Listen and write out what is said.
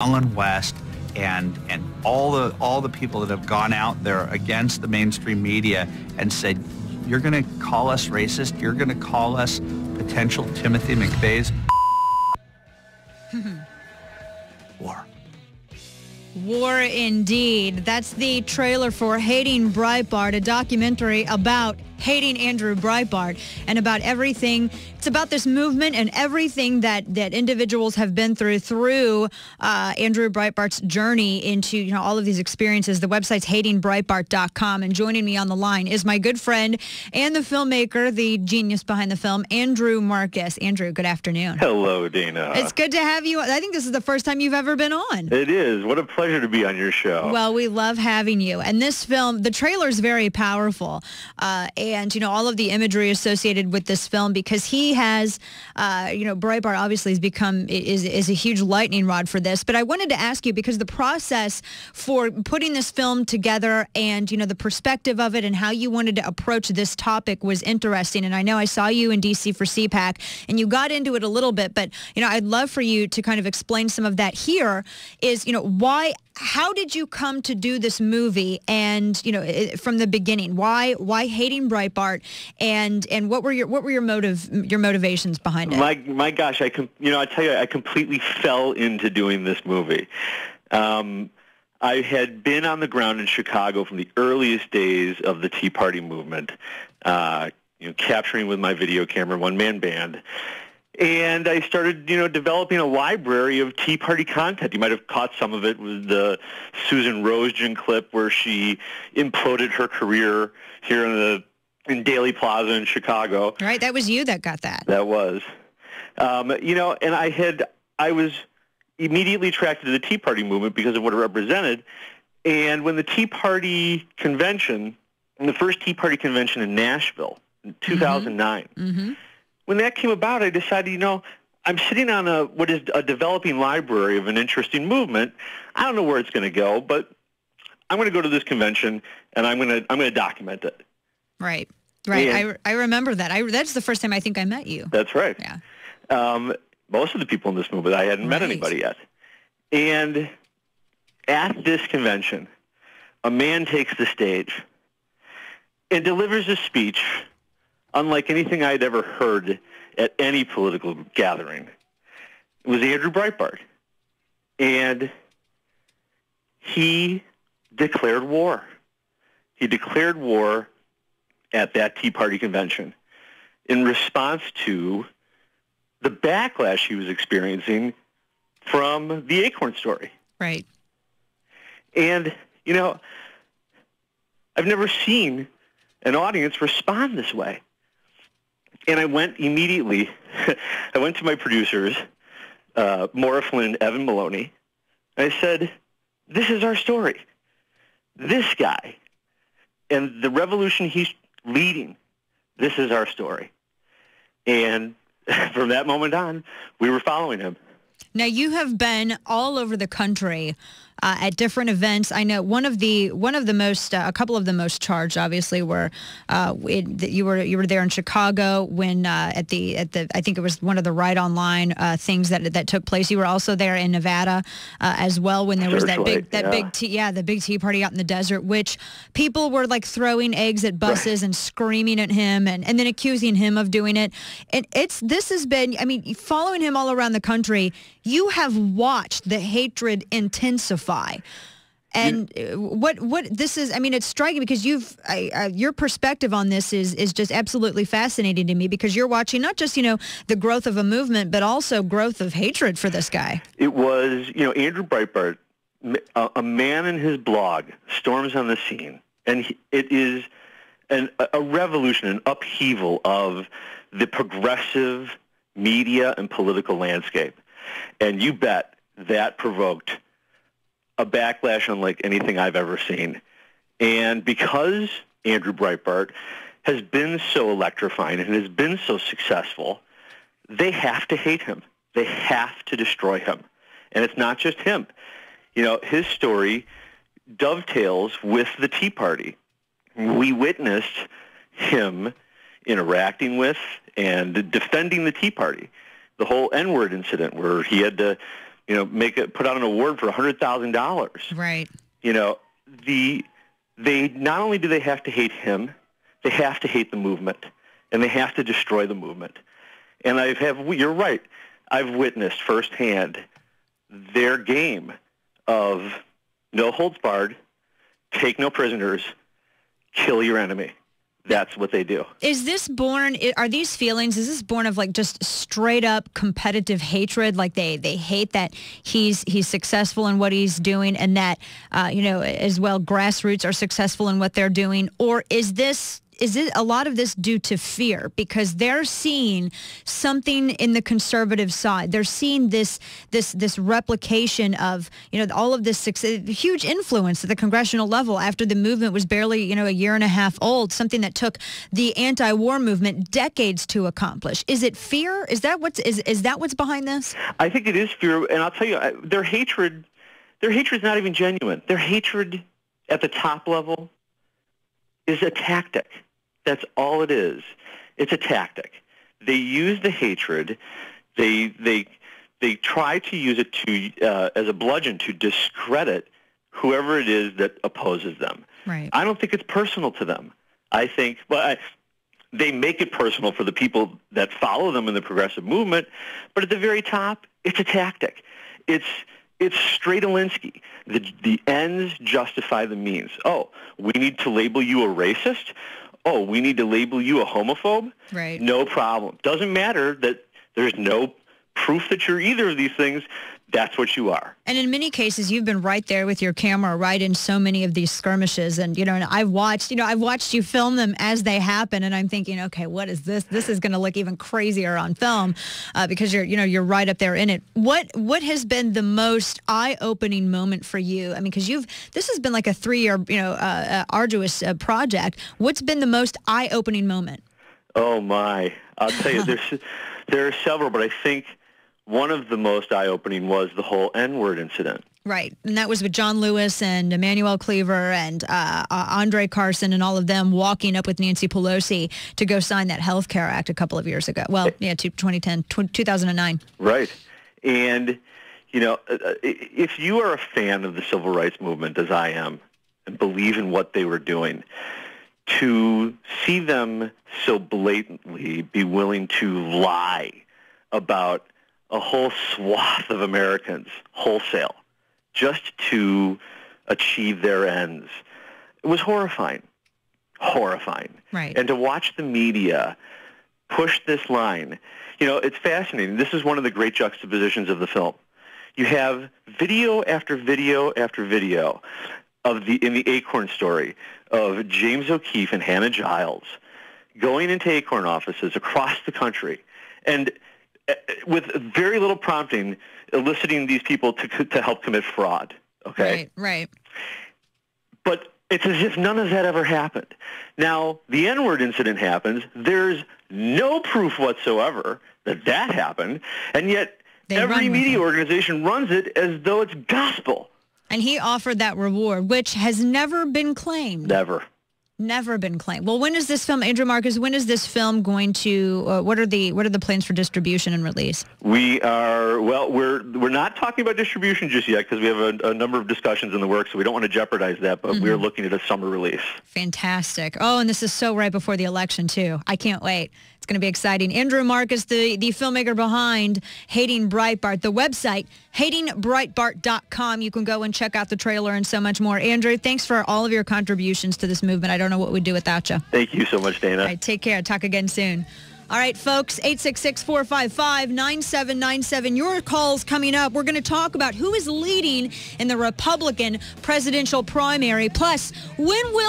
Alan West and all the people that have gone out there against the mainstream media and said, you're going to call us racist? You're going to call us potential Timothy McVeighs? War. War indeed. That's the trailer for Hating Breitbart, a documentary about hating Andrew Breitbart and about everything. It's about this movement and everything that individuals have been through Andrew Breitbart's journey into all of these experiences. The website's hatingbreitbart.com. And joining me on the line is my good friend and the filmmaker, the genius behind the film, Andrew Marcus. Andrew, good afternoon. Hello, Dana. It's good to have you. I think this is the first time you've ever been on. It is. What a pleasure to be on your show. Well, we love having you. And this film, the trailer is very powerful. And, all of the imagery associated with this film, because he has, Breitbart obviously has become, is a huge lightning rod for this. But I wanted to ask you, because the process for putting this film together and, the perspective of it and how you wanted to approach this topic was interesting. And I know I saw you in D.C. for CPAC, and you got into it a little bit. But, I'd love for you to kind of explain some of that here is, how did you come to do this movie? And, from the beginning, why Hating Breitbart, and what were your motivations behind it? My gosh, I tell you, I completely fell into doing this movie. I had been on the ground in Chicago from the earliest days of the Tea Party movement, capturing with my video camera, one-man band. And I started, developing a library of Tea Party content. You might have caught some of it with the Susan Rosegen clip where she imploded her career here in Daley Plaza in Chicago. Right, that was you that got that. That was. And I was immediately attracted to the Tea Party movement because of what it represented. And when the Tea Party convention, the first Tea Party convention in Nashville in 2009, when that came about, I decided, I'm sitting on what is a developing library of an interesting movement. I don't know where it's going to go, but I'm going to go to this convention and I'm going to document it. Right. I remember that. That's the first time I think I met you. That's right. Yeah. Most of the people in this movement, I hadn't met anybody yet. And at this convention, a man takes the stage and delivers a speech unlike anything I'd ever heard at any political gathering. It was Andrew Breitbart. And he declared war. He declared war at that Tea Party convention in response to the backlash he was experiencing from the Acorn story. Right. And, I've never seen an audience respond this way. And I went immediately, I went to my producers, Maura Flynn, Evan Maloney, and I said, this is our story. This guy and the revolution he's leading, this is our story. And from that moment on, we were following him. Now, you have been all over the country at different events. I know a couple of the most charged, obviously, were you were there in Chicago when at the I think it was one of the Right Online things that took place. You were also there in Nevada as well when there was the big Tea Party out in the desert, which people were like throwing eggs at buses and screaming at him and then accusing him of doing it. And this has been, following him all around the country. You have watched the hatred intensify. And what this is, it's striking because your perspective on this is just absolutely fascinating to me, because you're watching not just, the growth of a movement, but also growth of hatred for this guy. It was, Andrew Breitbart, a man in his blog, storms on the scene. And it is a revolution, an upheaval of the progressive media and political landscape. And you bet that provoked a backlash unlike anything I've ever seen. And because Andrew Breitbart has been so electrifying and has been so successful, they have to hate him. They have to destroy him. And it's not just him. His story dovetails with the Tea Party. We witnessed him interacting with and defending the Tea Party. The whole N-word incident where he had to put out an award for $100,000. Right. They not only do they have to hate him, they have to hate the movement, and they have to destroy the movement. And you're right. I've witnessed firsthand their game of no holds barred, take no prisoners, kill your enemy. That's what they do. Is this born of like just straight up competitive hatred? Like they hate that he's successful in what he's doing, and that, as well, grassroots are successful in what they're doing? Or is it a lot of this due to fear, because they're seeing something in the conservative side? They're seeing this replication of, all of this huge influence at the congressional level after the movement was barely, a year and a half old, something that took the anti-war movement decades to accomplish. Is it fear? Is that what's behind this? I think it is fear, and I'll tell you, their hatred is not even genuine. Their hatred at the top level is a tactic. That's all it is. It's a tactic. They use the hatred. They try to use it as a bludgeon to discredit whoever it is that opposes them. Right. I don't think it's personal to them. I think, they make it personal for the people that follow them in the progressive movement, but at the very top, it's a tactic. It's straight Alinsky. The ends justify the means. Oh, we need to label you a racist? Oh, we need to label you a homophobe? Right. No problem. Doesn't matter that there's no proof that you're either of these things. That's what you are. And in many cases, you've been right there with your camera, right in so many of these skirmishes. And, and I've watched you film them as they happen. And I'm thinking, okay, what is this? This is going to look even crazier on film because you're right up there in it. What has been the most eye-opening moment for you? I mean, because this has been like a 3-year, arduous project. What's been the most eye-opening moment? Oh, my. I'll tell you, there are several, but I think one of the most eye-opening was the whole N-word incident. Right, and that was with John Lewis and Emmanuel Cleaver and Andre Carson and all of them walking up with Nancy Pelosi to go sign that Health Care Act a couple of years ago. Well, 2009. Right, and, if you are a fan of the civil rights movement, as I am, and believe in what they were doing, to see them so blatantly be willing to lie about a whole swath of Americans wholesale just to achieve their ends, it was horrifying. Horrifying. Right. And to watch the media push this line, it's fascinating. This is one of the great juxtapositions of the film. You have video after video after video in the Acorn story of James O'Keefe and Hannah Giles going into Acorn offices across the country and with very little prompting, eliciting these people to help commit fraud. Okay? Right. But it's as if none of that ever happened. Now, the N-word incident happens. There's no proof whatsoever that happened, and yet every media organization runs it as though it's gospel. And he offered that reward, which has never been claimed. Never been claimed. Well, when is this film, Andrew Marcus, when is this film going to, what are the plans for distribution and release? We're not talking about distribution just yet because we have a number of discussions in the works, so we don't want to jeopardize that, but we're looking at a summer release. Fantastic. Oh, and this is so right before the election, too. I can't wait. It's going to be exciting. Andrew Marcus, the filmmaker behind Hating Breitbart, the website, hatingbreitbart.com. You can go and check out the trailer and so much more. Andrew, thanks for all of your contributions to this movement. I don't know what we'd do without you. Thank you so much, Dana. All right, take care. Talk again soon. All right, folks, 866-455-9797. Your calls coming up. We're going to talk about who is leading in the Republican presidential primary. Plus, when will